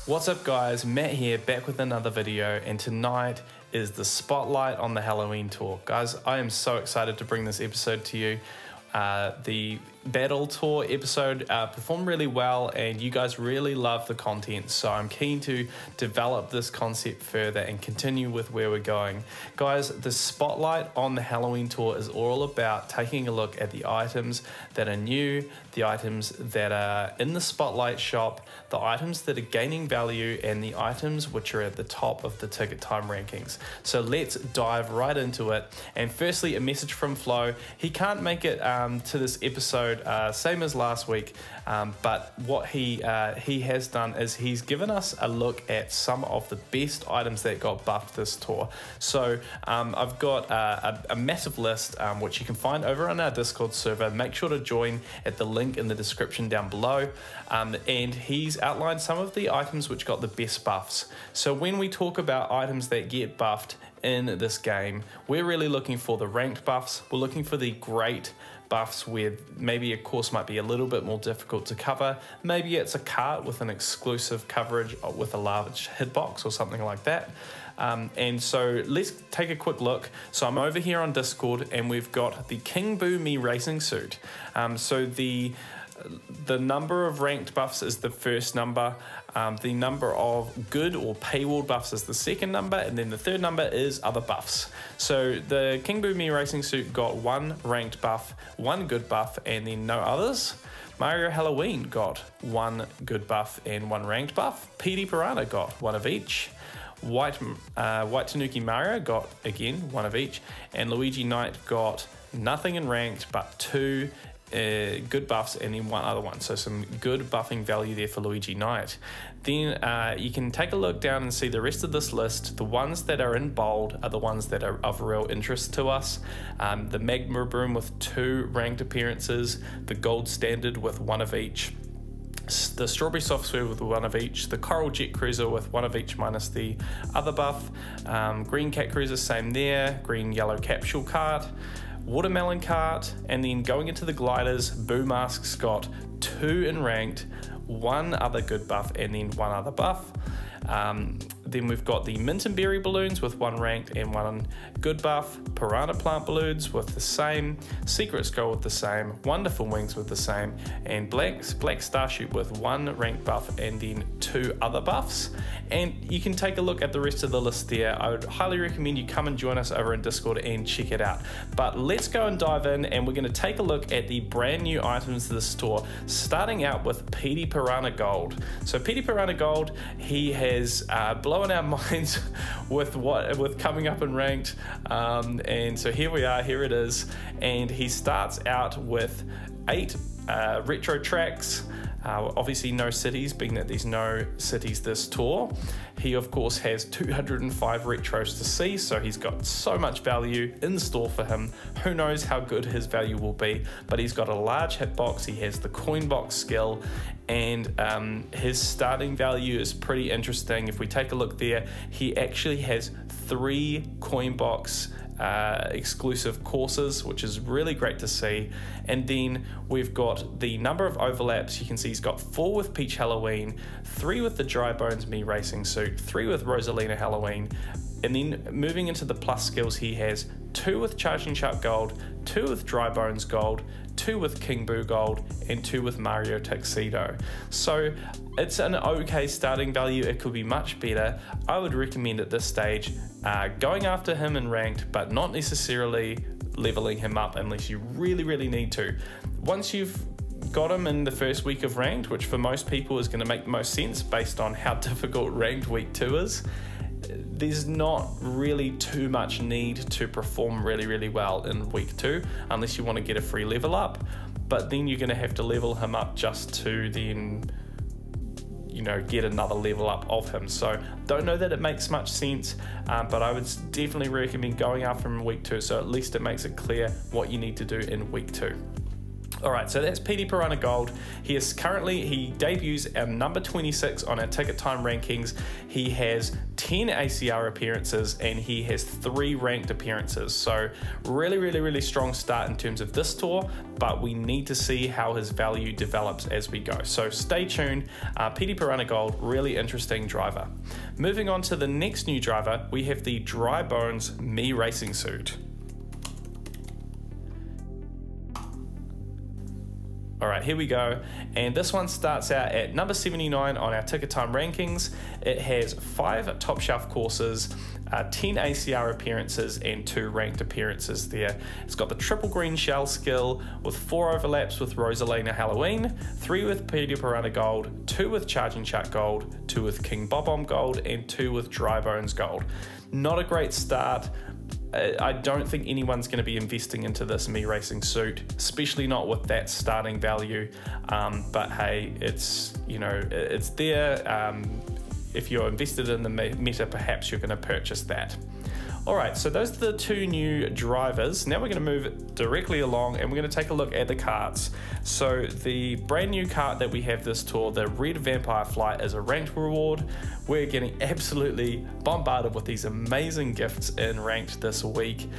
What's up guys, Matt here, back with another video, and tonight is the spotlight on the Halloween tour. Guys, I am so excited to bring this episode to you. The Battle Tour episode performed really well and you guys really love the content, so I'm keen to develop this concept further and continue with where we're going. Guys, the spotlight on the Halloween tour is all about taking a look at the items that are new, the items that are in the spotlight shop, the items that are gaining value, and the items which are at the top of the ticket time rankings. So let's dive right into it. And firstly, a message from Flo. He can't make it to this episode, same as last week, but what he has done is he's given us a look at some of the best items that got buffed this tour. So I've got a massive list which you can find over on our Discord server. Make sure to join at the link in the description down below, and he's outlined some of the items which got the best buffs. So when we talk about items that get buffed in this game, we're really looking for the ranked buffs. We're looking for the great buffs where maybe a course might be a little bit more difficult to cover. Maybe it's a cart with an exclusive coverage with a large hitbox or something like that. And so let's take a quick look. So I'm over here on Discord and we've got the King Boo Me racing suit. So the number of ranked buffs is the first number, the number of good or paywall buffs is the second number, and then the third number is other buffs. So the King Boo Me racing suit got one ranked buff, one good buff, and then no others. Mario Halloween got one good buff and one ranked buff. PD Piranha got one of each. White Tanuki Mario got, again, one of each. And Luigi Knight got nothing in ranked, but two good buffs and then one other one. So some good buffing value there for Luigi Knight. Then you can take a look down and see the rest of this list. The ones that are in bold are the ones that are of real interest to us. The Magma Broom with 2 ranked appearances, the Gold Standard with 1 of each, the Strawberry Soft Serve with 1 of each, the Coral Jet Cruiser with 1 of each minus the other buff, Green Cat Cruiser, same there, Green Yellow Capsule Cart, Watermelon Cart, and then going into the gliders, Boo Mask's got 2 in ranked, 1 other good buff, and then 1 other buff. Then we've got the Mint and Berry balloons with 1 ranked and 1 good buff, Piranha Plant balloons with the same, Secret Skull with the same, Wonderful Wings with the same, and Black Starship with 1 ranked buff and then 2 other buffs. And you can take a look at the rest of the list there. I would highly recommend you come and join us over in Discord and check it out. But let's go and dive in, and we're going to take a look at the brand new items of the store, starting out with PD Piranha Gold. So PD Piranha Gold, he has blown our minds with coming up in ranked, and so here we are, here it is, and he starts out with 8 retro tracks. Obviously no cities, being that there's no cities this tour. He of course has 205 retros to see, so he's got so much value in store for him. Who knows how good his value will be, but he's got a large hitbox, he has the coin box skill, and his starting value is pretty interesting. If we take a look there, he actually has 3 coin box exclusive courses, which is really great to see. And then we've got the number of overlaps. You can see he's got 4 with Peach Halloween, 3 with the Dry Bones Me racing suit, 3 with Rosalina Halloween, and then moving into the plus skills, he has 2 with Charging Shark Gold, 2 with Dry Bones Gold, 2 with King Boo Gold, and 2 with Mario Tuxedo. So it's an okay starting value. It could be much better. I would recommend at this stage going after him in ranked, but not necessarily leveling him up unless you really need to. Once you've got him in the first week of ranked, which for most people is going to make the most sense based on how difficult ranked week 2 is, there's not really too much need to perform really well in week 2 unless you want to get a free level up, but then you're going to have to level him up just to then, you know, get another level up of him. So don't know that it makes much sense, but I would definitely recommend going after him in week 2, so at least it makes it clear what you need to do in week 2. All right, so that's PD Piranha Gold. He debuts at number 26 on our ticket time rankings. He has 10 ACR appearances and he has 3 ranked appearances. So really strong start in terms of this tour, but we need to see how his value develops as we go. So stay tuned. PD Piranha Gold, really interesting driver. Moving on to the next new driver, we have the Dry Bones Me Racing Suit. All right, here we go. And this one starts out at number 79 on our ticket time rankings. It has 5 top shelf courses, 10 ACR appearances, and 2 ranked appearances there. It's got the triple green shell skill with 4 overlaps with Rosalina Halloween, 3 with PD Piranha Gold, 2 with Charging Shark Gold, 2 with King Bob-omb Gold, and 2 with Dry Bones Gold. Not a great start. I don't think anyone's going to be investing into this Me Racing suit, especially not with that starting value. But hey, it's there. If you're invested in the meta, perhaps you're going to purchase that. All right, so those are the 2 new drivers. Now we're going to move directly along and we're going to take a look at the carts. So the brand new cart that we have this tour, the Red Vampire Fly, is a ranked reward. We're getting absolutely bombarded with these amazing gifts in ranked this week.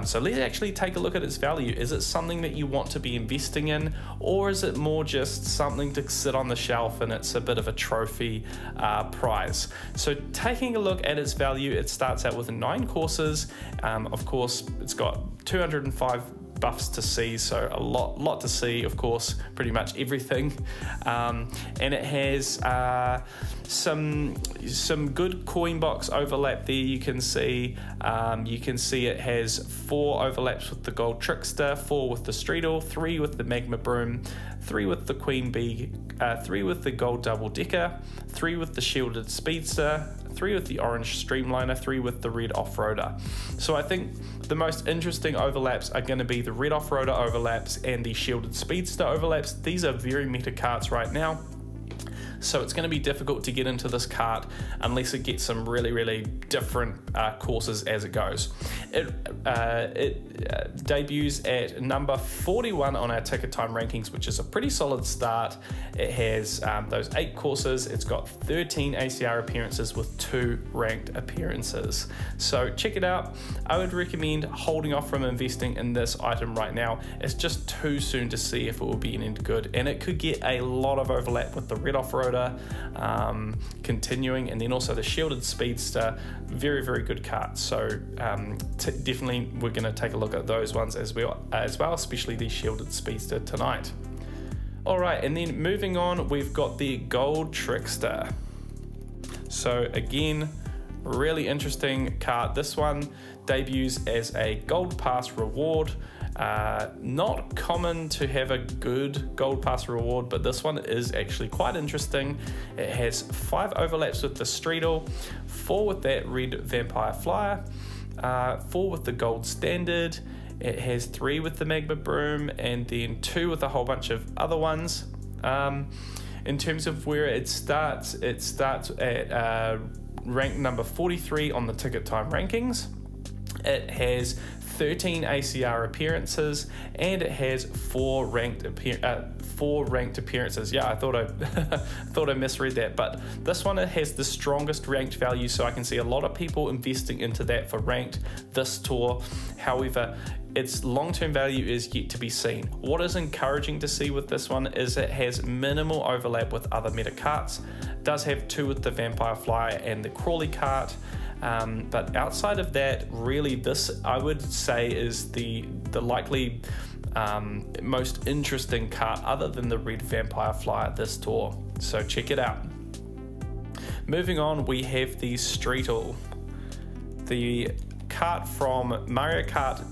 So let's actually take a look at its value. Is it something that you want to be investing in, or is it more just something to sit on the shelf and it's a bit of a trophy prize? So taking a look at its value, it starts out with 9 courses. Of course, it's got 205 buffs to see, so a lot to see, of course, pretty much everything. And it has some good coin box overlap there. You can see it has 4 overlaps with the Gold Trickster, 4 with the Streetle, 3 with the Magma Broom, 3 with the Queen Bee, 3 with the Gold Double Decker, 3 with the Shielded Speedster, 3 with the Orange Streamliner, 3 with the Red Off-Roader. So I think the most interesting overlaps are going to be the Red Off-Roader overlaps and the Shielded Speedster overlaps. These are very meta carts right now, so it's going to be difficult to get into this cart unless it gets some really different courses as it goes. It debuts at number 41 on our ticket time rankings, which is a pretty solid start. It has those 8 courses. It's got 13 ACR appearances with 2 ranked appearances. So check it out. I would recommend holding off from investing in this item right now. It's just too soon to see if it will be any good, and it could get a lot of overlap with the Red Off-Roader continuing, and then also the Shielded Speedster. Very good cards. So definitely we're going to take a look at those ones as well, especially the Shielded Speedster tonight. All right, and then moving on, we've got the Gold Trickster. So again, really interesting card. This one debuts as a Gold Pass reward. Not common to have a good Gold Pass reward, but this one is actually quite interesting. It has 5 overlaps with the Streetle, 4 with that Red Vampire Flyer, 4 with the Gold Standard. It has 3 with the Magma Broom, and then 2 with a whole bunch of other ones. In terms of where it starts at rank number 43 on the ticket time rankings. It has 13 ACR appearances, and it has 4 ranked appearances. Yeah, I thought I misread that, but this one, it has the strongest ranked value, so I can see a lot of people investing into that for ranked this tour. However, its long-term value is yet to be seen. What is encouraging to see with this one is it has minimal overlap with other meta carts. It does have 2 with the Vampire Flyer and the Crawley cart. But outside of that, really, this I would say is the likely most interesting cart other than the Red Vampire Flyer this tour. So check it out. Moving on, we have the Streetle, the cart from Mario Kart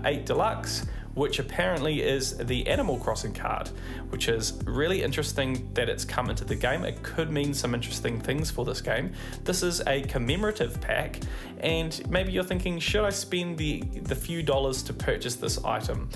8 Deluxe, which apparently is the Animal Crossing card, which is really interesting that it's come into the game. It could mean some interesting things for this game. This is a commemorative pack, and maybe you're thinking, should I spend the few dollars to purchase this item?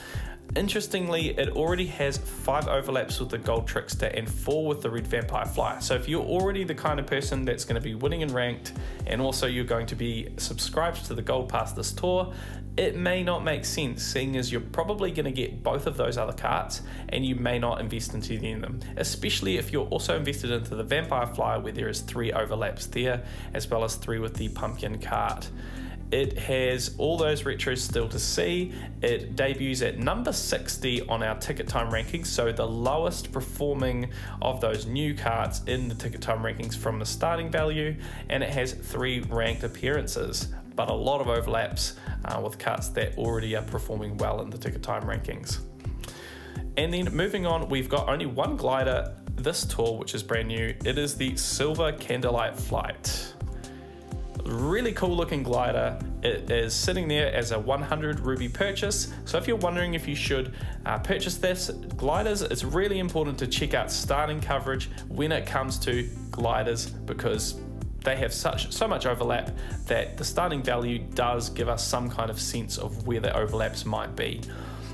Interestingly, it already has 5 overlaps with the Gold Trickster and 4 with the Red Vampire Flyer. So if you're already the kind of person that's going to be winning in ranked, and also you're going to be subscribed to the Gold Pass this tour, it may not make sense, seeing as you're probably going to get both of those other carts and you may not invest into any of them, especially if you're also invested into the Vampire Flyer, where there is 3 overlaps there, as well as 3 with the Pumpkin cart. It has all those retros still to see. It debuts at number 60 on our ticket time rankings, so the lowest performing of those new carts in the ticket time rankings from the starting value, and it has 3 ranked appearances, but a lot of overlaps with carts that already are performing well in the ticket time rankings. And then moving on, we've got only 1 glider this tour, which is brand new. It is the Silver Candlelight Flight. Really cool looking glider. It is sitting there as a 100 ruby purchase. So if you're wondering if you should purchase this gliders, it's really important to check out starting coverage when it comes to gliders, because they have so much overlap that the starting value does give us some kind of sense of where the overlaps might be.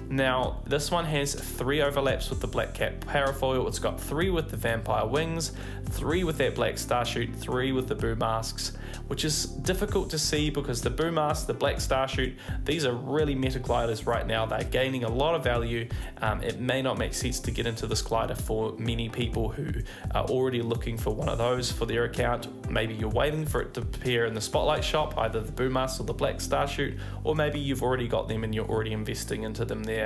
Now, this one has 3 overlaps with the Black Cat parafoil. It's got 3 with the Vampire Wings, 3 with that Black Starchute, 3 with the Boo Masks, which is difficult to see because the Boo Mask, the Black Starchute, these are really meta gliders right now. They're gaining a lot of value. It may not make sense to get into this glider for many people who are already looking for one of those for their account. Maybe you're waiting for it to appear in the Spotlight shop, either the Boo Mask or the Black Starchute, or maybe you've already got them and you're already investing into them there.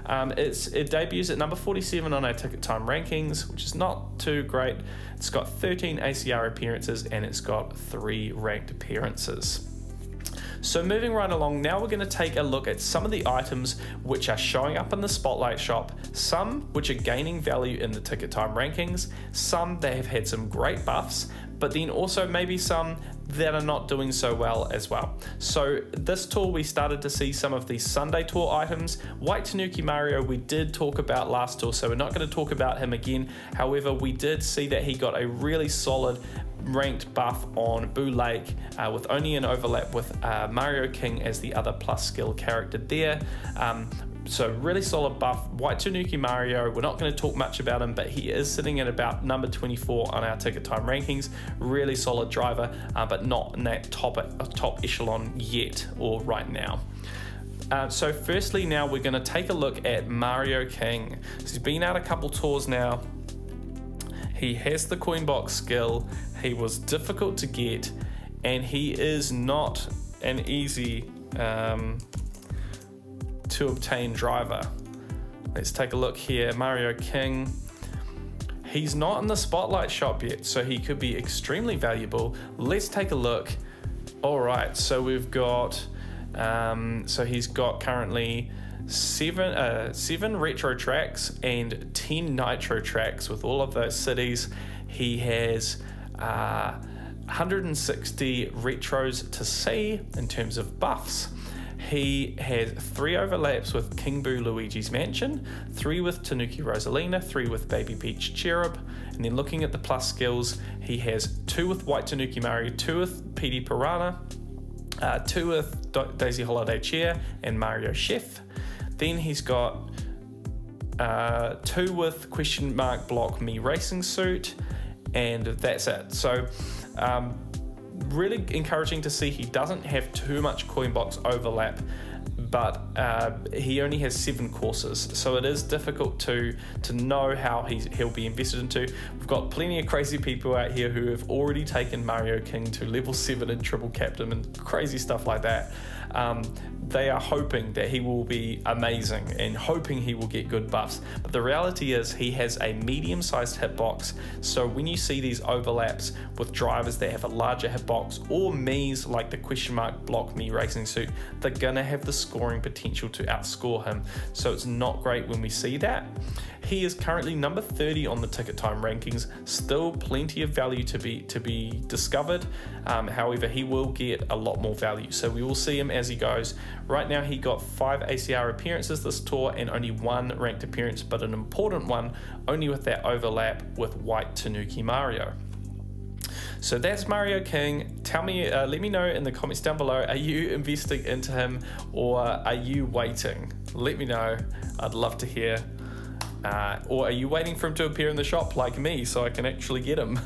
It debuts at number 47 on our ticket time rankings, which is not too great. It's got 13 ACR appearances and it's got 3 ranked appearances. So moving right along, now we're going to take a look at some of the items which are showing up in the Spotlight shop, some which are gaining value in the ticket time rankings, some that have had some great buffs, but then also maybe some that are not doing so well as well. So this tour we started to see some of these Sunday tour items. White Tanuki Mario we did talk about last tour, so we're not going to talk about him again. However, we did see that he got a really solid ranked buff on Boo Lake with only an overlap with Mario King as the other plus skill character there. So really solid buff. White Tanuki Mario, we're not going to talk much about him, but he is sitting at about number 24 on our ticket time rankings. Really solid driver, but not in that top echelon yet or right now. So firstly, now we're going to take a look at Mario King. So he's been out a couple tours now. He has the coin box skill. He was difficult to get, and he is not an easy to obtain driver. Let's take a look here. Mario King, he's not in the Spotlight shop yet, so he could be extremely valuable. Let's take a look. All right, so we've got so he's got currently 7 retro tracks and 10 nitro tracks with all of those cities. He has 160 retros to see in terms of buffs. He has 3 overlaps with King Boo Luigi's Mansion, 3 with Tanuki Rosalina, 3 with Baby Peach Cherub, and then looking at the plus skills, he has 2 with White Tanuki Mario, 2 with PD Piranha, 2 with Daisy Holiday Chair and Mario Chef. Then he's got 2 with question mark block me racing suit, and that's it. So really encouraging to see he doesn't have too much coin box overlap, but he only has 7 courses, so it is difficult to know how he'll be invested into. We've got plenty of crazy people out here who have already taken Mario King to level 7 in triple captain and crazy stuff like that. They are hoping that he will be amazing and hoping he will get good buffs, but the reality is he has a medium-sized hitbox, so when you see these overlaps with drivers that have a larger hitbox or Mii's like the question mark block me racing suit, they're gonna have the scoring potential to outscore him, so it's not great when we see that. He is currently number 30 on the ticket time rankings, still plenty of value to be discovered. However, he will get a lot more value, so we will see him as he goes. Right now he got 5 ACR appearances this tour and only 1 ranked appearance, but an important one, only with that overlap with White Tanuki Mario. So that's Mario King. Tell me, let me know in the comments down below, are you investing into him or are you waiting? Let me know. I'd love to hear. Or are you waiting for him to appear in the shop like me so I can actually get him?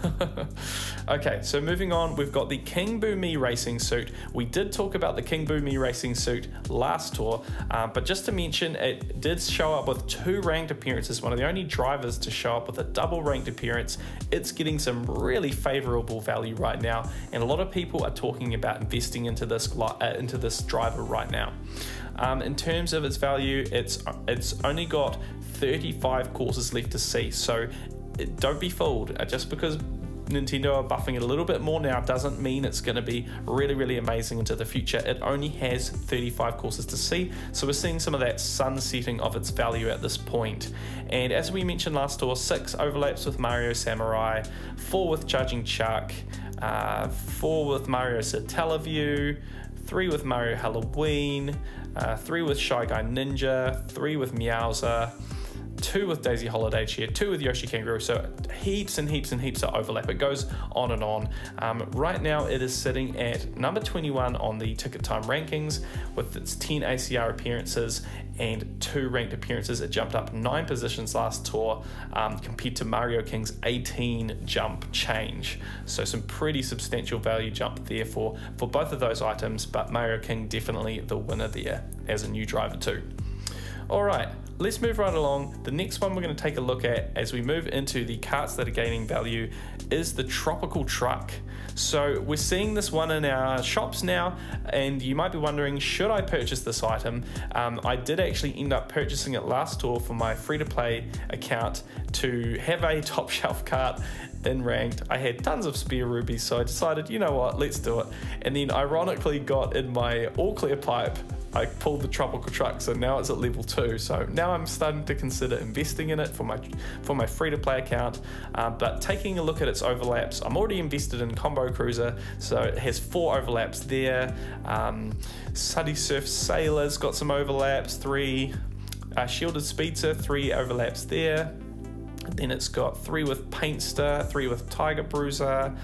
Okay, so moving on, we've got the King Boo Me racing suit. We did talk about the King Boo Me racing suit last tour, but just to mention, it did show up with 2 ranked appearances, one of the only drivers to show up with a double ranked appearance. It's getting some really favorable value right now, and a lot of people are talking about investing into this driver right now. In terms of its value, it's only got 35 courses left to see, so don't be fooled. Just because Nintendo are buffing it a little bit more now doesn't mean it's going to be really amazing into the future. It only has 35 courses to see, so we're seeing some of that sunsetting of its value at this point. And as we mentioned last tour, 6 overlaps with Mario Samurai, 4 with Charging Chuck, 4 with Mario Satellaview, 3 with Mario Halloween, 3 with Shy Guy Ninja, 3 with Meowser, 2 with Daisy Holiday Cheer, 2 with Yoshi Kangaroo, so heaps and heaps of overlap. It goes on and on. Right now it is sitting at number 21 on the Ticket Time rankings with its 10 ACR appearances and 2 ranked appearances. It jumped up 9 positions last tour compared to Mario King's 18 jump change. So some pretty substantial value jump there for both of those items, but Mario King definitely the winner there as a new driver too. All right, let's move right along. The next one we're going to take a look at as we move into the carts that are gaining value is the Tropical Truck. So we're seeing this one in our shops now, and you might be wondering, should I purchase this item? I did actually end up purchasing it last tour for my free-to-play account to have a top shelf cart in ranked. I had tons of spare rubies, so I decided, you know what, let's do it. And then ironically got in my all clear pipe, I pulled the Tropical Truck, so now it's at level 2. So now I'm starting to consider investing in it for my free-to-play account. But taking a look at its overlaps, I'm already invested in Combo Cruiser, so it has 4 overlaps there. Suddy Surf Sailor's got some overlaps, 3. Shielded Speedster, 3 overlaps there. Then it's got 3 with Paintster, 3 with Tiger Bruiser,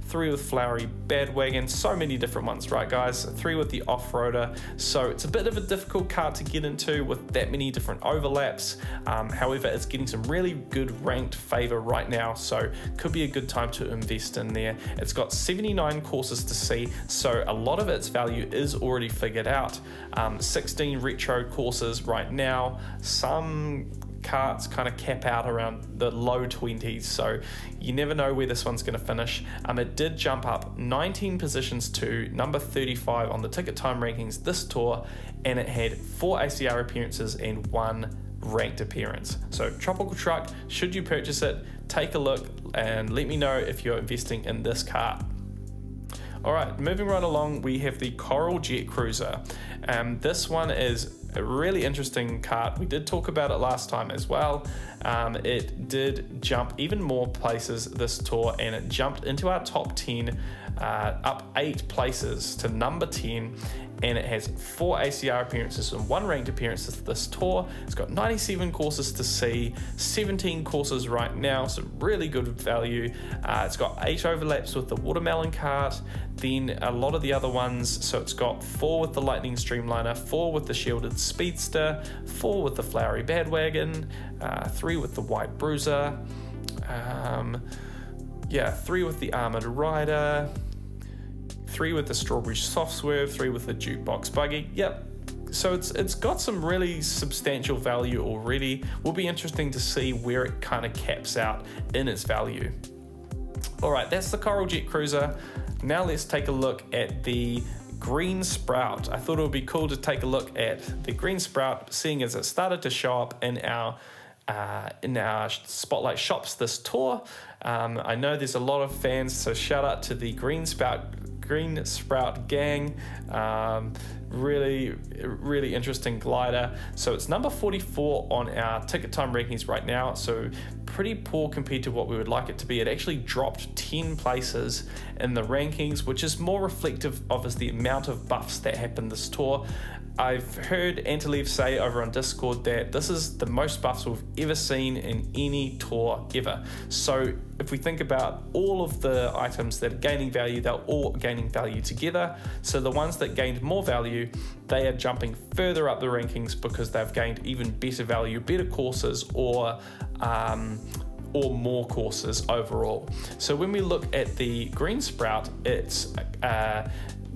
3 with Flowery Badwagon, so many different ones, right guys? 3 with the Off-Roader, so it's a bit of a difficult cart to get into with that many different overlaps. However, it's getting some really good ranked favor right now, so could be a good time to invest in there. It's got 79 courses to see, so a lot of its value is already figured out. 16 retro courses right now, some carts kind of cap out around the low 20s, so you never know where this one's going to finish. It did jump up 19 positions to number 35 on the Ticket Time rankings this tour, and it had 4 ACR appearances and 1 ranked appearance. So Tropical Truck, should you purchase it, take a look and let me know if you're investing in this cart. Alright, moving right along, we have the Coral Jet Cruiser. This one is a really interesting cart. We did talk about it last time as well. It did jump even more places this tour, and it jumped into our top 10, up 8 places to number 10, and it has 4 ACR appearances and 1 ranked appearance this tour. It's got 97 courses to see, 17 courses right now, so really good value. It's got 8 overlaps with the Watermelon cart, then a lot of the other ones, so it's got 4 with the Lightning Streamliner, 4 with the Shielded Speedster, 4 with the Flowery Badwagon, 3 with the White Bruiser, 3 with the Armored Rider, 3 with the Strawberry Soft Swerve, 3 with the Jukebox Buggy. Yep, so it's got some really substantial value already. Will be interesting to see where it kind of caps out in its value. Alright, that's the Coral Jet Cruiser. Now let's take a look at the Green Sprout. I thought it would be cool to take a look at the Green Sprout, seeing as it started to show up in our Spotlight shops this tour. I know there's a lot of fans, so shout out to the Green Sprout gang. Really interesting glider. So it's number 44 on our Ticket Time rankings right now, so pretty poor compared to what we would like it to be. It actually dropped 10 places in the rankings, which is more reflective of the amount of buffs that happened this tour. I've heard Antalev say over on Discord that this is the most buffs we've ever seen in any tour ever. So if we think about all of the items that are gaining value, they're all gaining value together. So the ones that gained more value value, they are jumping further up the rankings because they've gained even better value, better courses, or more courses overall. So when we look at the green sprout, it's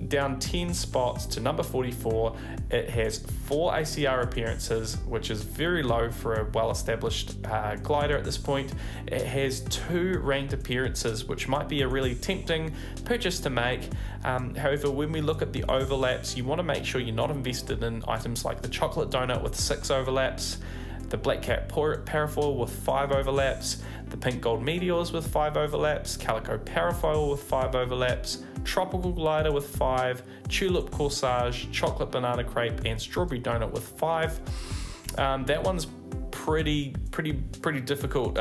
down 10 spots to number 44. It has 4 ACR appearances, which is very low for a well-established glider at this point. It has 2 ranked appearances, which might be a really tempting purchase to make. However, when we look at the overlaps, you want to make sure you're not invested in items like the chocolate donut with 6 overlaps, the black cat parafoil with 5 overlaps, the pink gold meteors with 5 overlaps, calico parafoil with 5 overlaps, tropical glider with 5, tulip corsage, chocolate banana crepe, and strawberry donut with 5. That one's pretty difficult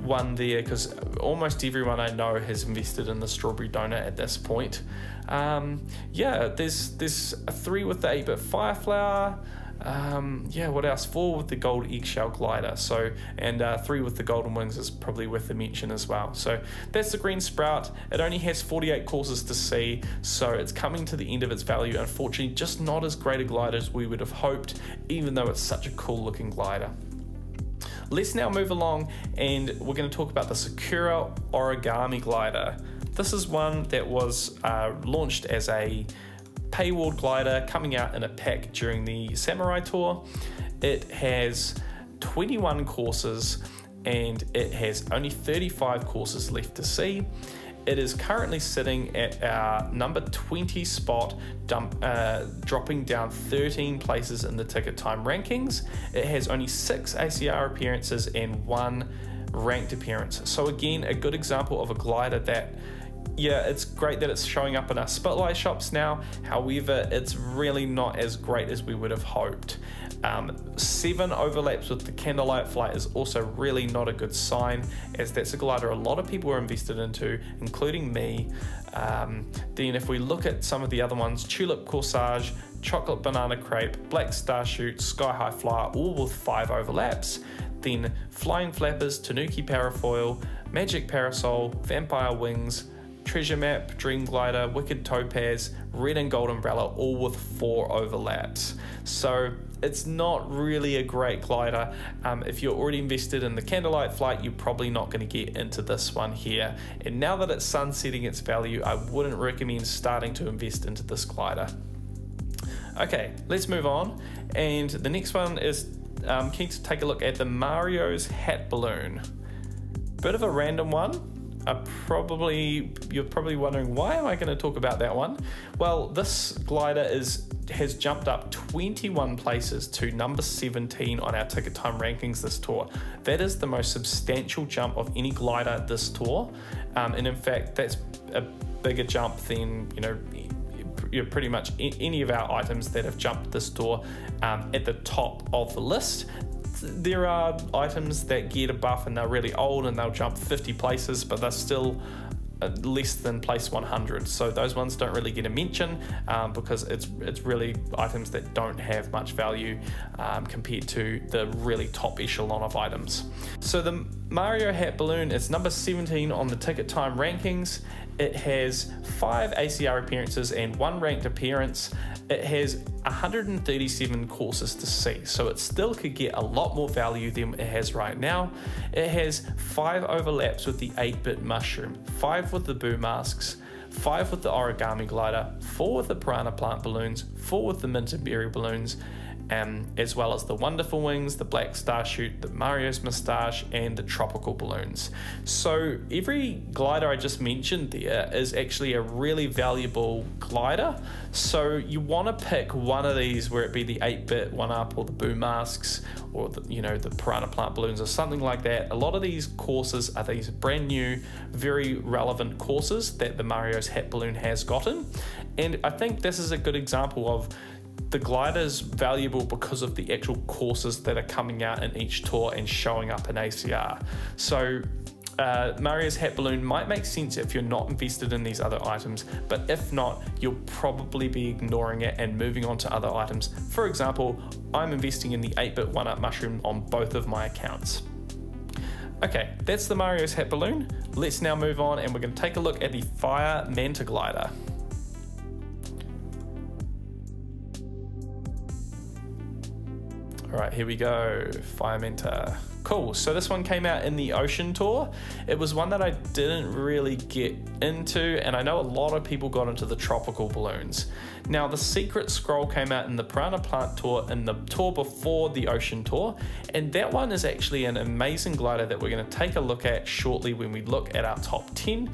one there, because almost everyone I know has invested in the strawberry donut at this point. Yeah, there's 3 with the 8-bit fireflower. Yeah, what else? 4 with the gold eggshell glider, and 3 with the golden wings is probably worth a mention as well. So that's the green sprout. It only has 48 courses to see, so it's coming to the end of its value. Unfortunately, just not as great a glider as we would have hoped, even though it's such a cool looking glider. Let's now move along, and we're going to talk about the Sakura origami glider. This is one that was launched as a paywall glider, coming out in a pack during the Samurai Tour. It has 21 courses and it has only 35 courses left to see. It is currently sitting at our number 20 spot, dropping down 13 places in the ticket time rankings. It has only 6 ACR appearances and 1 ranked appearance. So again, a good example of a glider that, yeah, it's great that it's showing up in our Spotlight shops now. However, it's really not as great as we would have hoped. 7 overlaps with the Candlelight Flight is also really not a good sign, as that's a glider a lot of people are invested into, including me. Then if we look at some of the other ones, Tulip Corsage, Chocolate Banana Crepe, Black Starchute, Sky High Flyer, all with 5 overlaps. Then Flying Flappers, Tanuki Parafoil, Magic Parasol, Vampire Wings, Treasure Map, Dream Glider, Wicked Topaz, Red and Gold Umbrella, all with 4 overlaps. So it's not really a great glider. If you're already invested in the Candlelight Flight, you're probably not going to get into this one here. And now that it's sunsetting its value, I wouldn't recommend starting to invest into this glider. Okay, let's move on. And the next one is keen to take a look at the Mario's Hat Balloon. Bit of a random one. You're probably wondering, why am I going to talk about that one? Well, this glider has jumped up 21 places to number 17 on our ticket time rankings this tour. That is the most substantial jump of any glider this tour, and in fact, that's a bigger jump than pretty much any of our items that have jumped this tour at the top of the list. There are items that get a buff and they're really old and they'll jump 50 places, but they're still less than place 100. So those ones don't really get a mention because it's really items that don't have much value compared to the really top echelon of items. So the Mario Hat Balloon is number 17 on the ticket time rankings. It has 5 ACR appearances and 1 ranked appearance. It has 137 courses to see, so it still could get a lot more value than it has right now. It has 5 overlaps with the 8-bit mushroom, 5 with the boo masks, 5 with the origami glider, 4 with the piranha plant balloons, 4 with the mint and berry balloons, as well as the wonderful wings, the black starchute, the Mario's moustache, and the tropical balloons. So every glider I just mentioned there is actually a really valuable glider. So you want to pick one of these, where it be the 8-bit one up or the boo masks or the piranha plant balloons or something like that. A lot of these courses are these brand new, very relevant courses that the Mario's Hat Balloon has gotten. And I think this is a good example of the glider's valuable because of the actual courses that are coming out in each tour and showing up in ACR. So Mario's Hat Balloon might make sense if you're not invested in these other items, but if not, you'll probably be ignoring it and moving on to other items. For example, I'm investing in the 8-bit 1-up mushroom on both of my accounts. Okay, that's the Mario's Hat Balloon. Let's now move on and we're going to take a look at the Fire Manta Glider. All right, here we go, Firementa. Cool, so this one came out in the Ocean Tour. It was one that I didn't really get into, and I know a lot of people got into the tropical balloons. Now, the Secret Scroll came out in the Piranha Plant Tour in the tour before the Ocean Tour, and that one is actually an amazing glider that we're gonna take a look at shortly when we look at our top 10,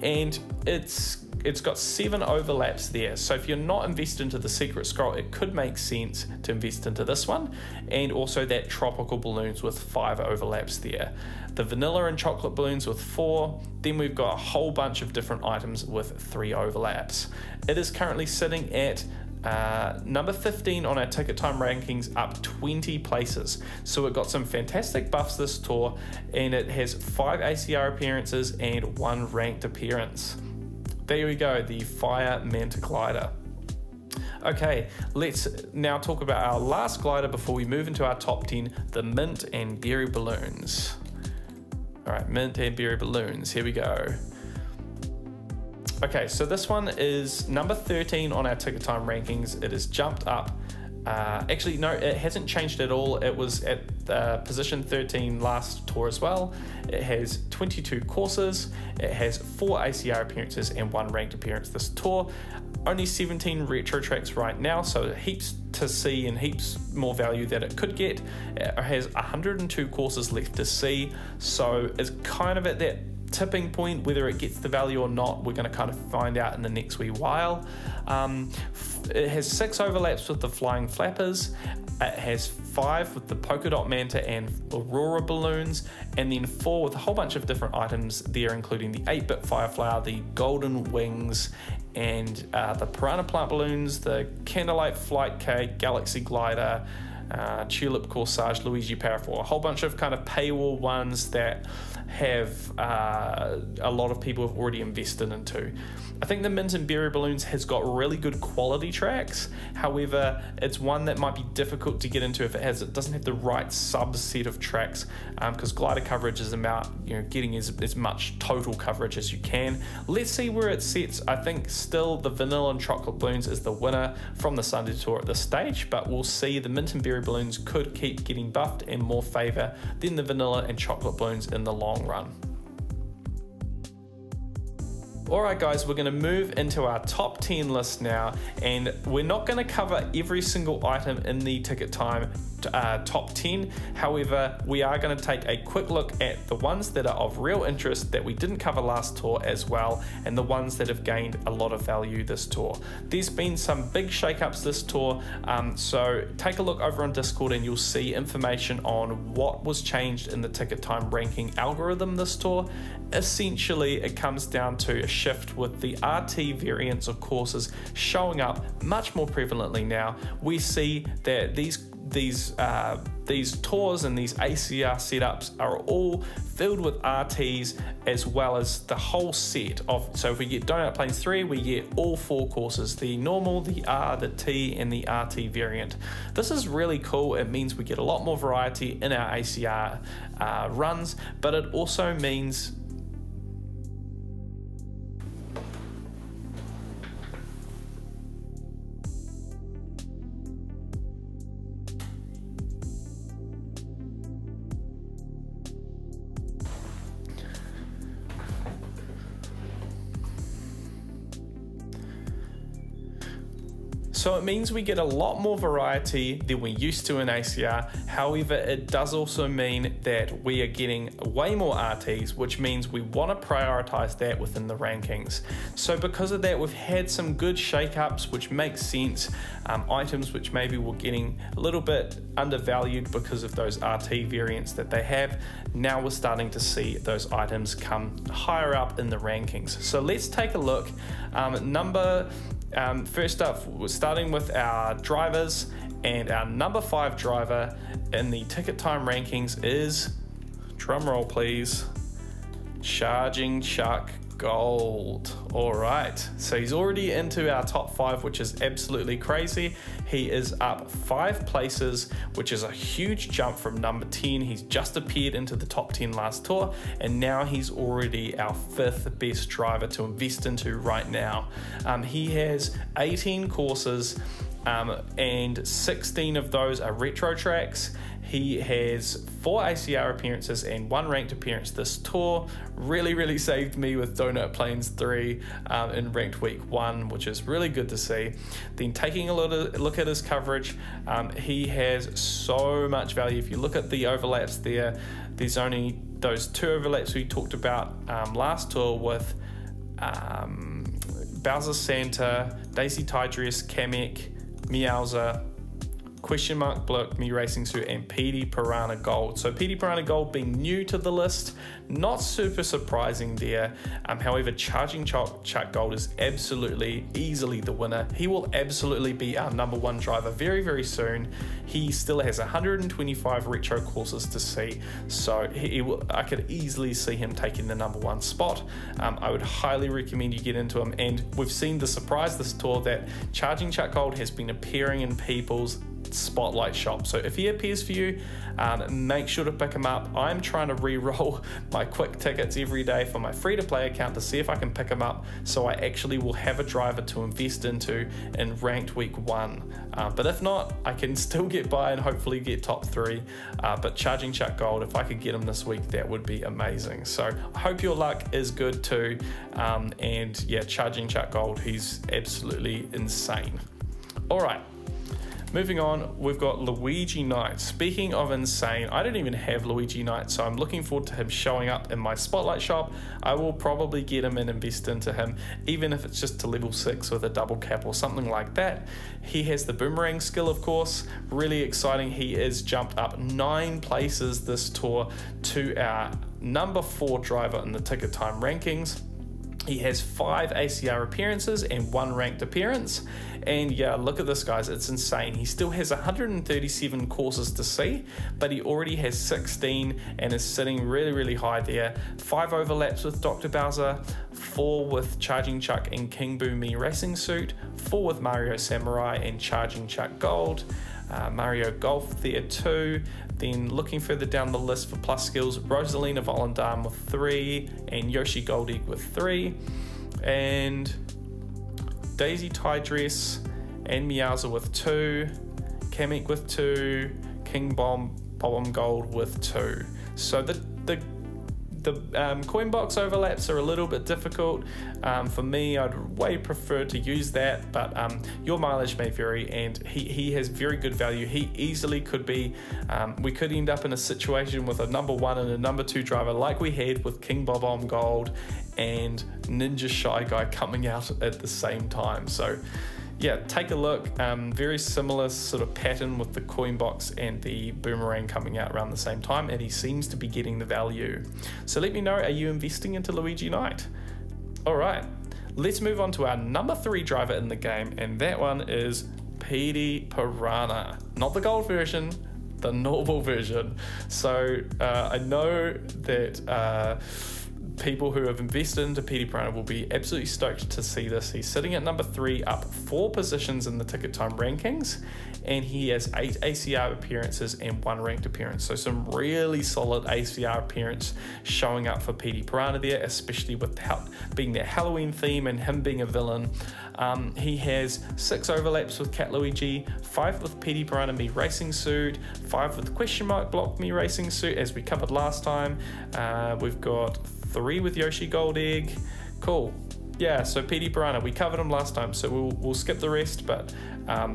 and it's got 7 overlaps there. So if you're not invested into the Secret Scroll, it could make sense to invest into this one, and also that tropical balloons with 5 overlaps there. The vanilla and chocolate balloons with 4, then we've got a whole bunch of different items with 3 overlaps. It is currently sitting at number 15 on our ticket time rankings, up 20 places. So it got some fantastic buffs this tour, and it has 5 ACR appearances and 1 ranked appearance. There we go, the Firementa glider. Okay, let's now talk about our last glider before we move into our top 10, the mint and berry balloons. All right, mint and berry balloons, here we go. Okay, so this one is number 13 on our ticket time rankings. It has jumped up. Actually, no, it hasn't changed at all. It was at position 13 last tour as well. It has 22 courses. It has 4 ACR appearances and 1 ranked appearance this tour. Only 17 retro tracks right now, so heaps to see and heaps more value that it could get. It has 102 courses left to see, so it's kind of at that tipping point whether it gets the value or not. We're going to kind of find out in the next wee while. It has 6 overlaps with the flying flappers. It has 5 with the polka dot manta and aurora balloons, and then 4 with a whole bunch of different items there, including the 8-bit fireflower, the golden wings, and the piranha plant balloons, the candlelight flight cake, galaxy glider, tulip corsage, Luigi parafour, a whole bunch of kind of paywall ones that have a lot of people have already invested into. I think the mint and berry balloons has got really good quality tracks. However, it's one that might be difficult to get into if it doesn't have the right subset of tracks, because glider coverage is about getting as much total coverage as you can. Let's see where it sits. I think still the vanilla and chocolate balloons is the winner from the Sunday Tour at this stage, but we'll see. The mint and berry balloons could keep getting buffed and more favor than the vanilla and chocolate balloons in the long run. Alright guys, we're going to move into our top 10 list now, and we're not going to cover every single item in the ticket time top 10. However, we are going to take a quick look at the ones that are of real interest that we didn't cover last tour as well, and the ones that have gained a lot of value this tour. There's been some big shakeups this tour, so take a look over on Discord and you'll see information on what was changed in the ticket time ranking algorithm this tour. Essentially, it comes down to a shift with the RT variants of courses showing up much more prevalently now. We see that these tours and these ACR setups are all filled with RTs, as well as the whole set of, so if we get Donut Plains 3, we get all 4 courses, the normal, the R, the T, and the RT variant. This is really cool. It means we get a lot more variety in our ACR runs, but it also means we get a lot more variety than we used to in ACR. However, it does also mean that we are getting way more RTs, which means we want to prioritize that within the rankings. So because of that, we've had some good shakeups, which makes sense. Items which maybe were getting a little bit undervalued because of those RT variants that they have. Now we're starting to see those items come higher up in the rankings. So let's take a look. First up, we're starting with our drivers, and our number 5 driver in the ticket time rankings is, drum roll please, Charging Chuck Gold. All right, so he's already into our top 5, which is absolutely crazy. He is up 5 places, which is a huge jump from number 10. He's just appeared into the top 10 last tour, and now he's already our 5th best driver to invest into right now. He has 18 courses and 16 of those are retro tracks. He has 4 ACR appearances and 1 ranked appearance this tour. Really saved me with Donut Plains 3 in ranked week 1, which is really good to see. Then taking a look at his coverage, he has so much value. If you look at the overlaps there, there's only those 2 overlaps we talked about last tour with Bowser Santa, Daisy Tidress, Kamek, Meowser, Question Mark Block, Me Racing Suit, and PD Piranha Gold. So PD Piranha Gold being new to the list, not super surprising there. However, Charging Chuck Gold is absolutely, easily the winner. He will absolutely be our #1 driver very soon. He still has 125 retro courses to see, so I could easily see him taking the #1 spot. I would highly recommend you get into him, and we've seen the surprise this tour that Charging Chuck Gold has been appearing in people's spotlight shop. So if he appears for you, make sure to pick him up. I'm trying to re-roll my quick tickets every day for my free-to-play account to see if I can pick him up, so I actually will have a driver to invest into in ranked week 1. But if not, I can still get by and hopefully get top 3. But Charging Chuck Gold, if I could get him this week, that would be amazing. So I hope your luck is good too. And yeah, Charging Chuck Gold, he's absolutely insane. All right. Moving on, we've got Luigi Knight. Speaking of insane, I don't even have Luigi Knight, so I'm looking forward to him showing up in my spotlight shop. I will probably get him and invest into him, even if it's just to level 6 with a double cap or something like that. He has the boomerang skill, of course, really exciting. He is jumped up 9 places this tour to our #4 driver in the ticket time rankings. He has 5 ACR appearances and 1 ranked appearance. And yeah, look at this, guys, it's insane. He still has 137 courses to see, but he already has 16 and is sitting really high there. 5 overlaps with Dr. Bowser, 4 with Charging Chuck and King Boo Me Racing Suit, 4 with Mario Samurai and Charging Chuck Gold, Mario Golf there too. Then looking further down the list for plus skills, Rosalina Volendam with 3 and Yoshi Gold Egg with 3, and Daisy Tidress and Meowser with 2, Kamek with 2, King Bomb Gold with 2. So the coin box overlaps are a little bit difficult. For me, I'd way prefer to use that, but your mileage may vary, and he has very good value. He easily could be, we could end up in a situation with a #1 and a #2 driver like we had with King Bob Gold and Ninja Shy Guy coming out at the same time. So yeah, take a look. Very similar sort of pattern with the coin box and the boomerang coming out around the same time, and he seems to be getting the value. So let me know, are you investing into Luigi Knight? All right, let's move on to our #3 driver in the game, and that one is PD Piranha. Not the gold version, the normal version. So I know that people who have invested into PD Piranha will be absolutely stoked to see this. He's sitting at #3, up 4 positions in the ticket time rankings, and he has 8 ACR appearances and 1 ranked appearance. So some really solid ACR appearance showing up for PD Piranha there, especially with being their Halloween theme and him being a villain. He has 6 overlaps with Cat Luigi, 5 with PD Piranha Me Racing Suit, 5 with Question Mark Block Me Racing Suit, as we covered last time. We've got 3 with Yoshi Gold Egg. Cool. Yeah, so PD Piranha, we covered him last time, so we'll skip the rest, but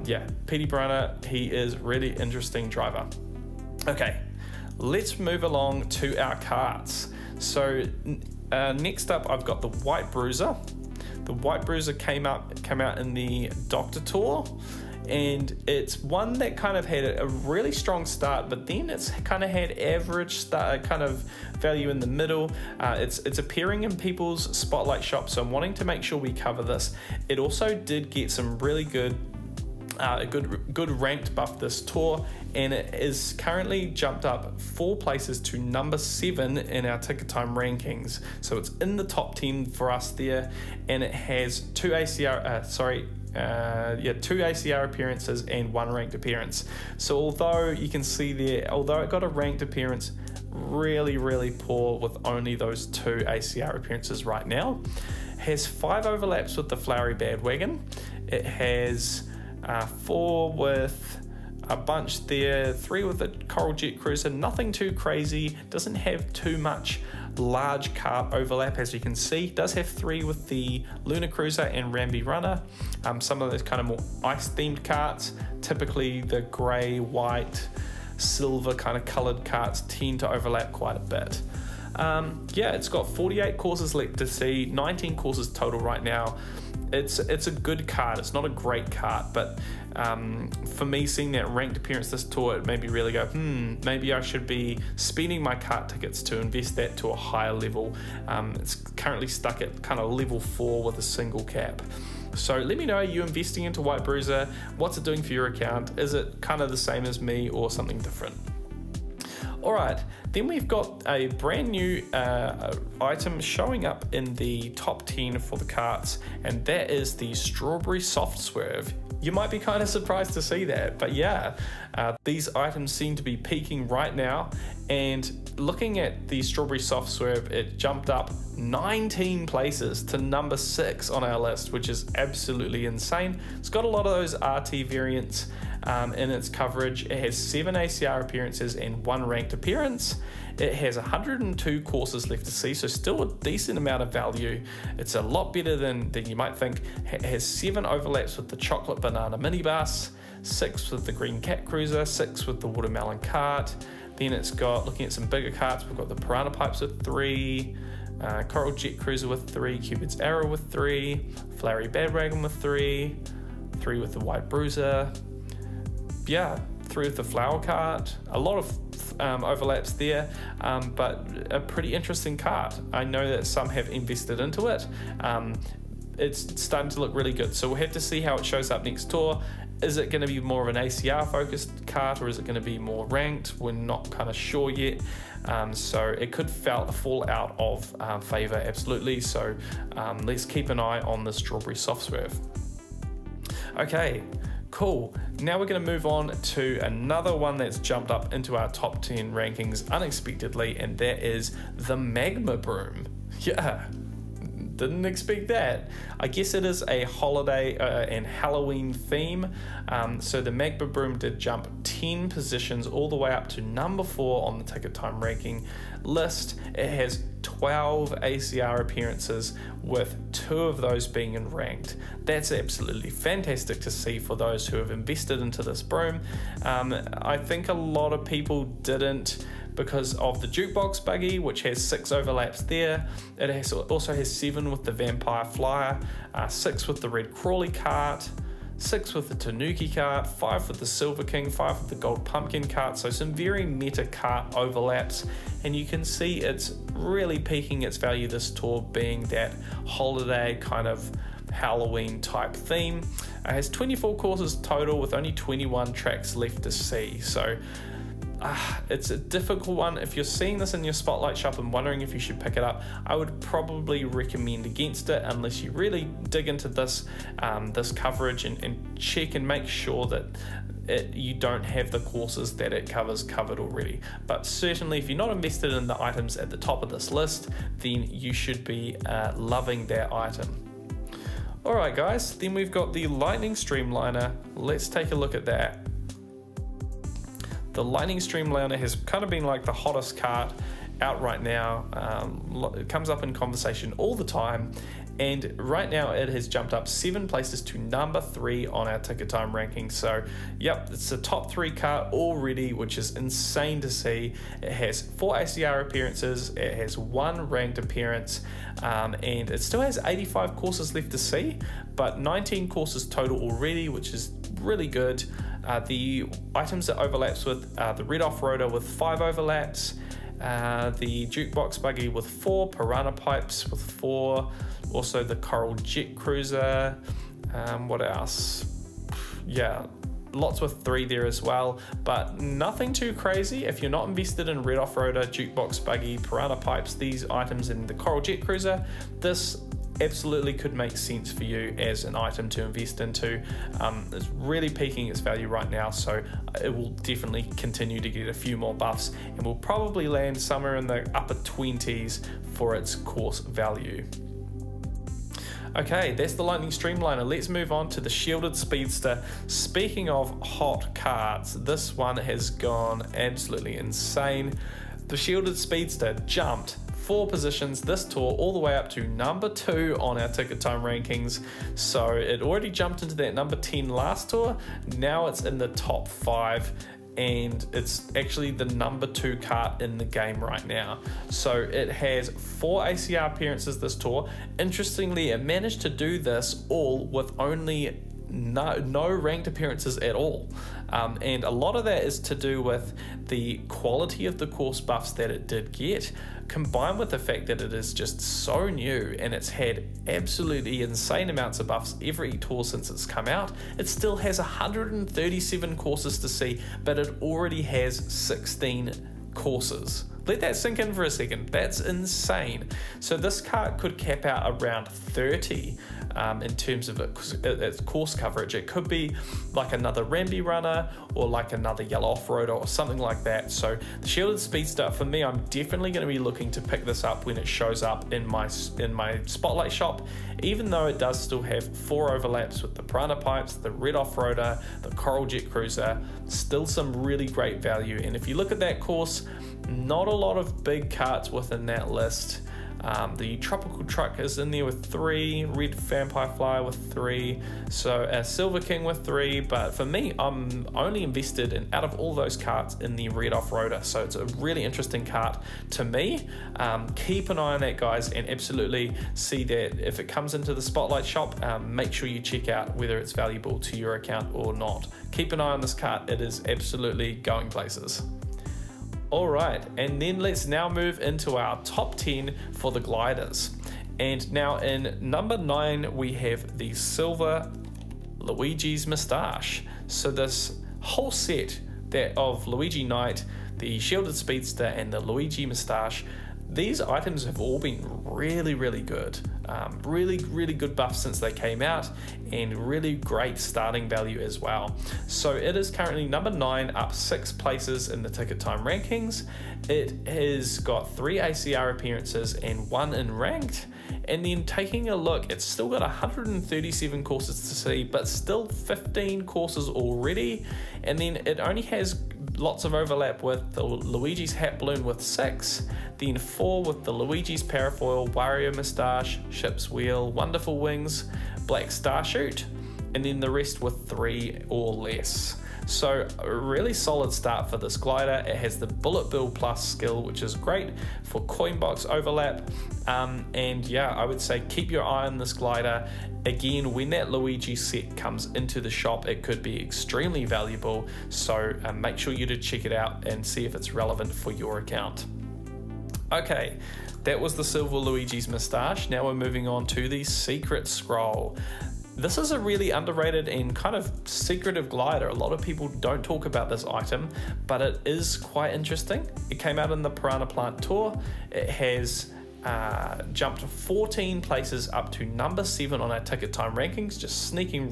yeah, PD Piranha, he is really interesting driver. Okay, let's move along to our carts. So next up, I've got the White Bruiser. The White Bruiser came out in the Doctor Tour, and it's one that kind of had a really strong start, but then it's kind of had average start, kind of value in the middle. It's appearing in people's spotlight shops, so I'm wanting to make sure we cover this. It also did get some really good ranked buff this tour, and it is currently jumped up 4 places to #7 in our ticket time rankings. So it's in the top 10 for us there, and it has 2 ACR appearances and 1 ranked appearance. So although you can see there, although it got a ranked appearance, really poor with only those 2 ACR appearances right now. Has 5 overlaps with the Flowery Bandwagon. It has 4 with a bunch there, 3 with the Coral Jet Cruiser, nothing too crazy, doesn't have too much large kart overlap as you can see. Does have 3 with the Lunar Cruiser and Ramby Runner. Some of those kind of more ice themed karts, typically the grey, white, silver kind of coloured karts tend to overlap quite a bit. Yeah, it's got 48 courses left to see, 19 courses total right now. It's a good card. It's not a great card, but for me, seeing that ranked appearance this tour, it made me really go, maybe I should be spending my cart tickets to invest that to a higher level. It's currently stuck at kind of level 4 with a single cap. So let me know, are you investing into White Bruiser? What's it doing for your account? Is it kind of the same as me or something different? Alright, then we've got a brand new item showing up in the top 10 for the carts, and that is the Strawberry Soft Swerve. You might be kind of surprised to see that, but yeah, these items seem to be peaking right now, and looking at the Strawberry Soft Swerve, it jumped up 19 places to number 6 on our list, which is absolutely insane. It's got a lot of those RT variants in its coverage. It has 7 ACR appearances and 1 ranked appearance. It has 102 courses left to see, so still a decent amount of value. It's a lot better than you might think. It has 7 overlaps with the Chocolate Banana Minibus, 6 with the Green Cat Cruiser, 6 with the Watermelon Cart. Then it's got, looking at some bigger carts, we've got the Piranha Pipes with 3, Coral Jet Cruiser with 3, Cupid's Arrow with 3, Flowery Bandwagon with 3, 3 with the White Bruiser. Yeah, 3 with the Flower Cart. A lot of overlaps there, but a pretty interesting cart. I know that some have invested into it. It's starting to look really good, so we'll have to see how it shows up next tour. Is it going to be more of an ACR focused cart, or is it going to be more ranked? We're not kind of sure yet, so it could fall out of favour, absolutely. So let's keep an eye on the Strawberry Soft Swerve. Okay, cool. Now we're going to move on to another one that's jumped up into our top 10 rankings unexpectedly, and that is the Magma Broom. Yeah, didn't expect that. I guess it is a holiday and Halloween theme. So the Magma Broom did jump 10 positions all the way up to number 4 on the Ticket Time ranking list. It has 12 ACR appearances, with 2 of those being in ranked. That's absolutely fantastic to see for those who have invested into this broom. I think a lot of people didn't, because of the Jukebox Buggy, which has 6 overlaps there. It also has 7 with the Vampire Flyer, 6 with the Red Crawley Cart, 6 with the Tanuki Cart, 5 with the Silver King, 5 with the Gold Pumpkin Cart. So some very meta cart overlaps, and you can see it's really peaking its value this tour, being that holiday kind of Halloween type theme. It has 24 courses total with only 21 tracks left to see. So it's a difficult one. If you're seeing this in your Spotlight shop and wondering if you should pick it up, I would probably recommend against it, unless you really dig into this this coverage and check and make sure that you don't have the courses that it covers covered already. But certainly if you're not invested in the items at the top of this list, then you should be loving that item. Alright guys, then we've got the Lightning Streamliner. Let's take a look at that. The Lightning Streamliner has kind of been like the hottest cart out right now. It comes up in conversation all the time, and right now it has jumped up 7 places to number 3 on our Ticket Time ranking. So yep, it's a top 3 cart already, which is insane to see. It has 4 ACR appearances, it has 1 ranked appearance, and it still has 85 courses left to see, but 19 courses total already, which is really good. The items that overlaps with the Red Off-Roader with 5 overlaps, the Jukebox Buggy with 4, Piranha Pipes with 4, also the Coral Jet Cruiser, what else? Yeah, lots with 3 there as well, but nothing too crazy. If you're not invested in Red Off-Roader, Jukebox Buggy, Piranha Pipes, these items in the Coral Jet Cruiser, this absolutely could make sense for you as an item to invest into. It's really peaking its value right now, so it will definitely continue to get a few more buffs, and will probably land somewhere in the upper 20s for its course value. Okay, that's the Lightning Streamliner. Let's move on to the Shielded Speedster. Speaking of hot carts, this one has gone absolutely insane. The Shielded Speedster jumped 4 positions this tour, all the way up to number 2 on our ticket time rankings. So it already jumped into that number 10 last tour. Now it's in the top 5, and it's actually the number 2 kart in the game right now. So it has 4 ACR appearances this tour. Interestingly, it managed to do this all with only no ranked appearances at all, and a lot of that is to do with the quality of the course buffs that it did get, combined with the fact that it is just so new and it's had absolutely insane amounts of buffs every tour since it's come out. It still has 137 courses to see, but it already has 16 courses. Let that sink in for a second. That's insane. So this kart could cap out around 30 in terms of its course coverage. It could be like another Ramby runner or like another yellow off-roader or something like that. So the Shielded Speedster, for me, I'm definitely going to be looking to pick this up when it shows up in my Spotlight shop, even though it does still have 4 overlaps with the Piranha Pipes, the Red Off-Roader, the Coral Jet Cruiser. Still some really great value. And if you look at that course, not a lot of big karts within that list. The Tropical Truck is in there with 3, Red Vampire Flyer with 3, so a Silver King with 3, but for me, I'm only invested in, out of all those karts, in the Red Off-Roader, so it's a really interesting kart to me. Keep an eye on that, guys, and absolutely see that if it comes into the Spotlight shop, make sure you check out whether it's valuable to your account or not. Keep an eye on this kart, it is absolutely going places. Alright, and then let's now move into our top 10 for the gliders. And now in number 9 we have the Silver Luigi's Moustache. So this whole set of Luigi Knight, the Shielded Speedster and the Luigi Moustache, these items have all been really good. Really good buffs since they came out, and really great starting value as well. So it is currently number 9, up 6 places in the ticket time rankings. It has got 3 ACR appearances and 1 in ranked. And then taking a look, it's still got 137 courses to see, but still 15 courses already. And then it only has lots of overlap with the Luigi's Hat Balloon with 6, then 4 with the Luigi's Parafoil, Wario Moustache, Ship's Wheel, Wonderful Wings, Black Star Shoot, and then the rest with 3 or less. So a really solid start for this glider. It has the Bullet Bill Plus skill, which is great for coin box overlap. And yeah, I would say keep your eye on this glider. Again, when that Luigi set comes into the shop, it could be extremely valuable. So make sure you do check it out and see if it's relevant for your account. Okay, that was the Silver Luigi's Moustache. Now we're moving on to the Secret Scroll. This is a really underrated and kind of secretive glider. A lot of people don't talk about this item, but it is quite interesting. It came out in the Piranha Plant Tour. It has jumped 14 places up to number 7 on our ticket time rankings, just sneaking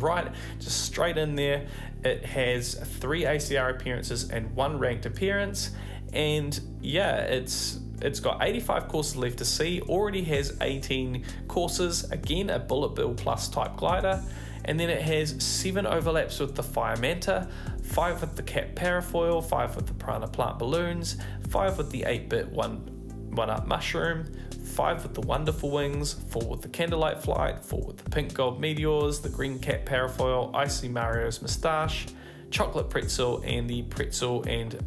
just straight in there. It has 3 ACR appearances and 1 ranked appearance, and yeah, it's got 85 courses left to see, already has 18 courses, again a Bullet Bill Plus type glider, and then it has 7 overlaps with the Fire Manta, 5 with the Cat Parafoil, 5 with the Piranha Plant Balloons, 5 with the 8-bit 1-up Mushroom, 5 with the Wonderful Wings, 4 with the Candlelight Flight, 4 with the Pink Gold Meteors, the Green Cat Parafoil, Icy Mario's Moustache, Chocolate Pretzel, and the Pretzel and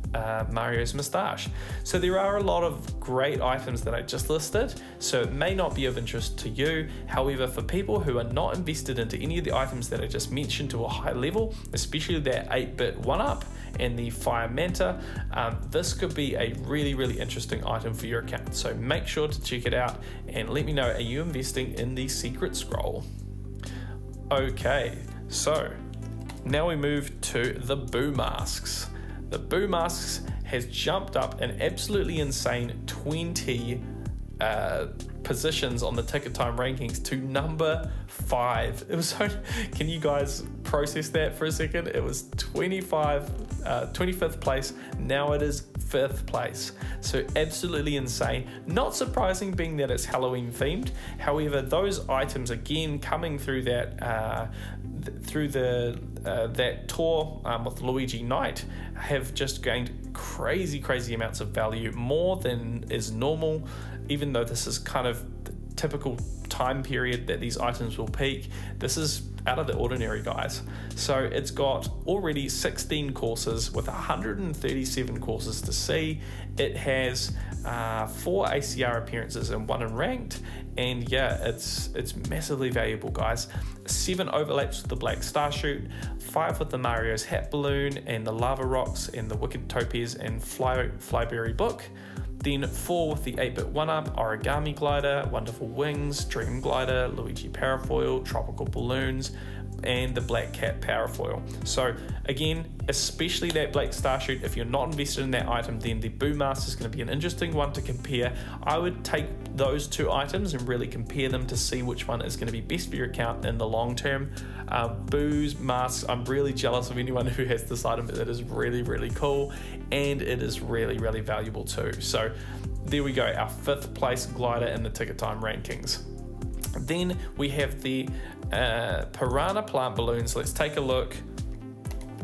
Mario's Moustache. So there are a lot of great items that I just listed, so it may not be of interest to you. However, for people who are not invested into any of the items that I just mentioned to a high level, especially that 8-bit 1-up and the Fire Manta, this could be a really interesting item for your account. So make sure to check it out and let me know, are you investing in the Secret Scroll? Okay, so now we move to the Boo Masks. The Boo Masks has jumped up an absolutely insane 20 positions on the ticket time rankings to number 5. It was so, can you guys process that for a second? It was 25, 25th place. Now it is 5th place. So absolutely insane. Not surprising being that it's Halloween themed. However, those items again coming through that that tour with Luigi Knight have just gained crazy amounts of value, more than is normal, even though this is kind of the typical time period that these items will peak. This is out of the ordinary, guys. So it's got already 16 courses with 137 courses to see. It has 4 ACR appearances and 1 in ranked, and yeah, it's massively valuable, guys. 7 overlaps with the Black Star Chute, 5 with the Mario's Hat Balloon and the Lava Rocks and the Wicked Topaz and Flyberry Book. Then 4 with the 8-bit 1-up, Origami Glider, Wonderful Wings, Dream Glider, Luigi Parafoil, Tropical Balloons, and the Black Cat Parafoil. So again, especially that Black Star Chute, if you're not invested in that item, then the Boo Mask is going to be an interesting one to compare. I would take those 2 items and really compare them to see which one is going to be best for your account in the long term. Boo's Masks, I'm really jealous of anyone who has this item. It is really cool, and it is really valuable too. So there we go, our 5th place glider in the Ticket Time rankings. Then we have the Piranha Plant Balloons. Let's take a look.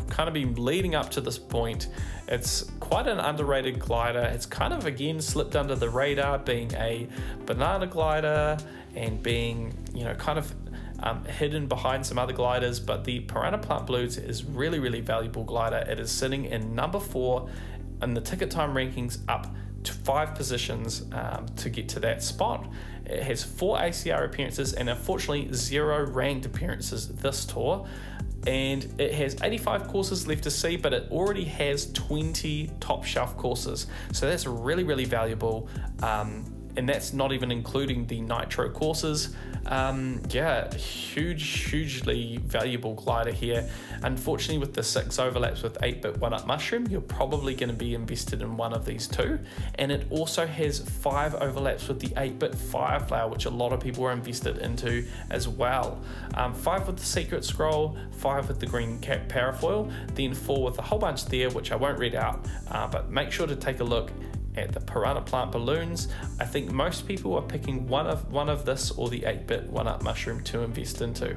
Kind of been leading up to this point. It's quite an underrated glider. It's kind of again slipped under the radar, being a banana glider and being, you know, kind of hidden behind some other gliders, but the Piranha Plant Balloons is really valuable glider. It is sitting in number 4 in the Ticket Time rankings, up to 5 positions to get to that spot. It has 4 ACR appearances and unfortunately 0 ranked appearances this tour, and it has 85 courses left to see, but it already has 20 top shelf courses, so that's really valuable, and that's not even including the Nitro courses. Yeah, hugely valuable glider here. Unfortunately, with the 6 overlaps with 8-bit 1-up Mushroom, you're probably going to be invested in one of these 2. And it also has 5 overlaps with the 8-bit Fireflower, which a lot of people are invested into as well. 5 with the Secret Scroll, 5 with the Green Cat Parafoil, then 4 with a whole bunch there, which I won't read out, but make sure to take a look at the Piranha Plant Balloons. I think most people are picking one of this or the 8-bit 1-up Mushroom to invest into.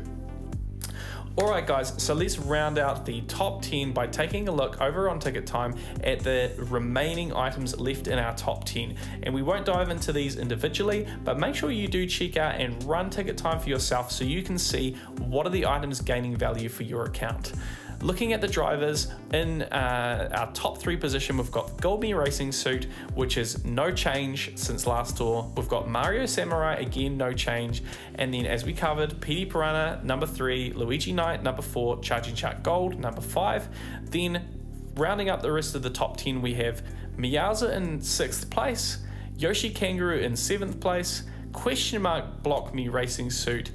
Alright guys, so let's round out the top 10 by taking a look over on Ticket Time at the remaining items left in our top 10. And we won't dive into these individually, but make sure you do check out and run Ticket Time for yourself so you can see what are the items gaining value for your account. Looking at the drivers, in our top 3 position, we've got Goldme Racing Suit, which is no change since last tour. We've got Mario Samurai, again, no change. And then as we covered, PD Piranha, number 3, Luigi Knight, number 4, Charging Shark Gold, number 5. Then rounding up the rest of the top 10, we have Meowser in 6th place, Yoshi Kangaroo in 7th place, Question Mark Block Me Racing Suit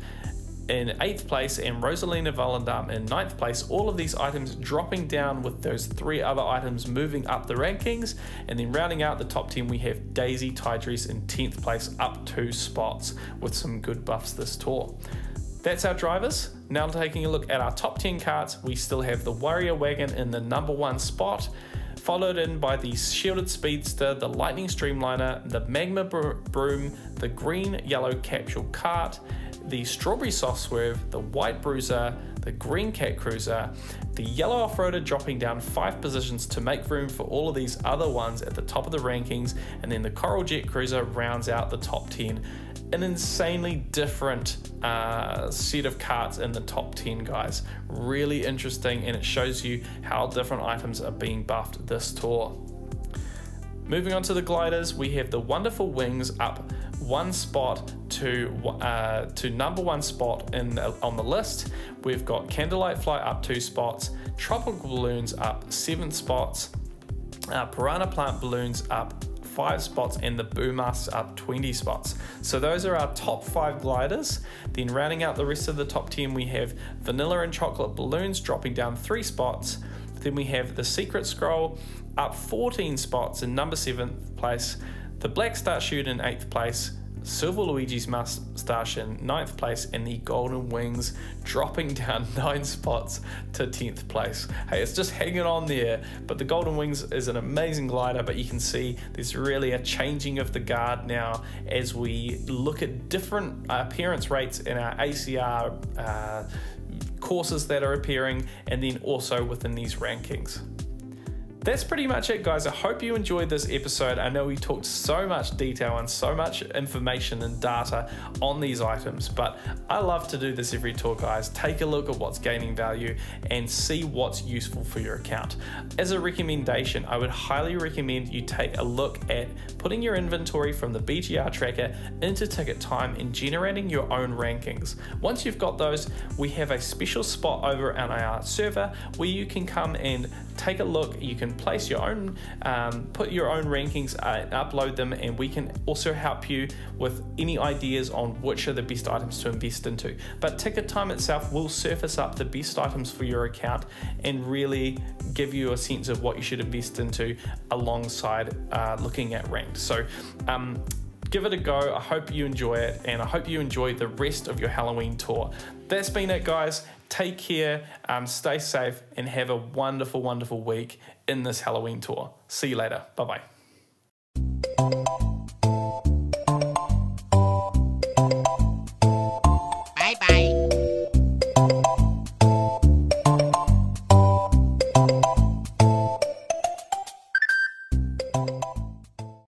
in 8th place, and Rosalina Volendam in 9th place. All of these items dropping down with those 3 other items moving up the rankings. And then rounding out the top 10, we have Daisy Tidress in 10th place, up 2 spots with some good buffs this tour. That's our drivers. Now taking a look at our top 10 carts, we still have the Warrior Wagon in the number 1 spot, followed in by the Shielded Speedster, the Lightning Streamliner, the Magma Broom, the Green Yellow Capsule Cart, the Strawberry Soft Swerve, the White Bruiser, the Green Cat Cruiser, the Yellow Off-Roader dropping down 5 positions to make room for all of these other ones at the top of the rankings, and then the Coral Jet Cruiser rounds out the top 10. An insanely different set of carts in the top 10, guys. Really interesting, and it shows you how different items are being buffed this tour. Moving on to the gliders, we have the Wonderful Wings up 1 spot to number 1 spot on the list. We've got Candlelight Fly up 2 spots, Tropical Balloons up 7 spots, Piranha Plant Balloons up 5 spots, and the Boo Masks up 20 spots. So those are our top 5 gliders. Then rounding out the rest of the top 10, we have Vanilla and Chocolate Balloons dropping down 3 spots. Then we have the Secret Scroll up 14 spots in number 7th place, the Black Star Chute in 8th place, Silver Luigi's Moustache in 9th place, and the Golden Wings dropping down 9 spots to 10th place. Hey, it's just hanging on there, but the Golden Wings is an amazing glider, but you can see there's really a changing of the guard now as we look at different appearance rates in our ACR courses that are appearing, and then also within these rankings. That's pretty much it, guys. I hope you enjoyed this episode. I know we talked so much detail and so much information and data on these items, but I love to do this every tour, guys. Take a look at what's gaining value and see what's useful for your account. As a recommendation, I would highly recommend you take a look at putting your inventory from the BGR tracker into Ticket Time and generating your own rankings. Once you've got those, we have a special spot over on our server where you can come and take a look. You can place your own, put your own rankings, upload them, and we can also help you with any ideas on which are the best items to invest into. But Ticket Time itself will surface up the best items for your account and really give you a sense of what you should invest into alongside looking at ranked. So give it a go. I hope you enjoy it, and I hope you enjoy the rest of your Halloween tour. That's been it, guys. Take care, stay safe, and have a wonderful, wonderful week in this Halloween tour. See you later. Bye-bye.